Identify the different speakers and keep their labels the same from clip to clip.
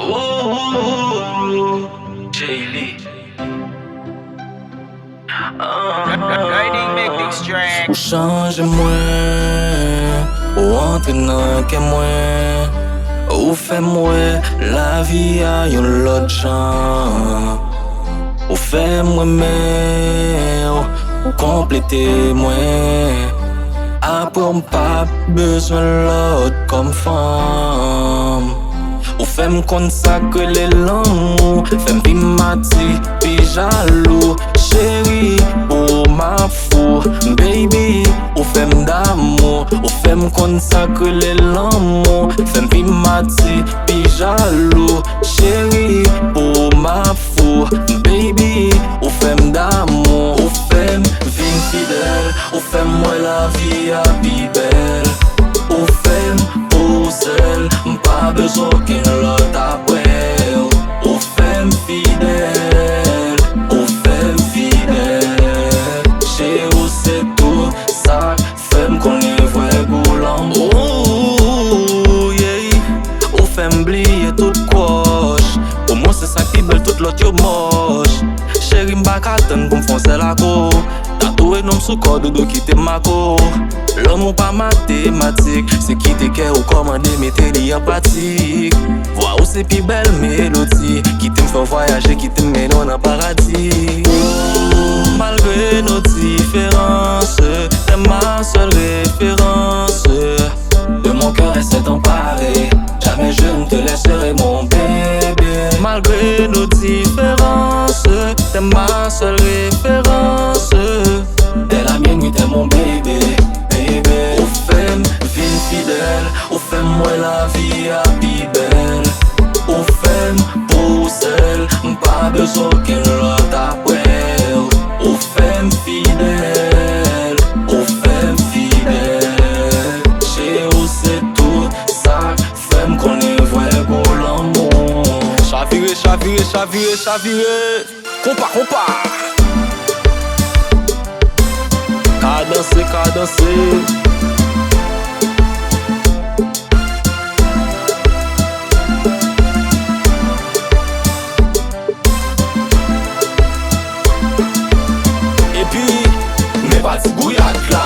Speaker 1: Ooh, Jay-Lee.
Speaker 2: Riding make this track.
Speaker 1: Ou chanje mwen, ou entre nan ke mwen, ou fè mwen la vi a yon lot jan. Ou fè mwen men, ou komplete mwen. Apre m pa bezwen lot kom fam. Ou fèm kon sakrele l'amou, fèm pi mati, pi jalou. Chéri, ou ma fou, baby, ou fèm d'amou. Ou fèm kon sakrele l'amou, fèm pi mati, pi jalou. Chéri, ou ma fou, baby, ou fèm d'amou. Ou fèm vin fidèl, ou fèm mwen la vi a pi bel. Ou fèm pou sel, m'pa bezon ken lot apre. Ou fèm fidèl, ou fèm fidèl. Che ou se tout sak fèm konen vwe goulan. Ou fèm bliye tout kwoch. Ou moun se sak pi bel tout lot yo moch. Chéri m'bak atan pou m'fonse la ko. Tatoué nom sou kor doudou kite mako. L'homme ou pas mathématique, c'est quitter kè ou komande mette li en pratique. Voix ou c'est pi belle mélodie, qui t'aime faire voyager, qui t'aime mener dans paradis. Malgré nos différences, t'es ma seule référence. De mon cœur essaie d'emparer, jamais je ne te laisserai mon bébé. Malgré nos différences, t'es ma seule référence. T'es la mienne, oui t'es mon bébé. Ou fèm vin fidèl, ou fèm mwen la vi a pi bel. Ou fèm pou sel, m'pa bezon ken lot apre. Ou fèm fidèl, ou fèm fidèl. Che ou se tout sak fèm konen vwe pou l'amou.
Speaker 2: Chavire, chavire, chavire, chavire. Compa, compa.
Speaker 1: Ka danse, ka danse. Et puis, mè pati gouyad la.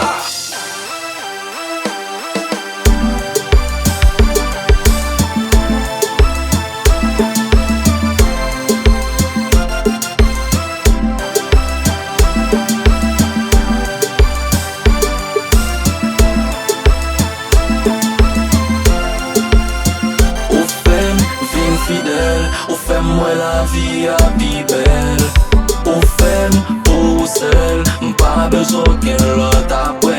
Speaker 1: Ou fèm mwen la vi a pi bel. Ou fèm pou sel, m'pa bezon ken lot apre.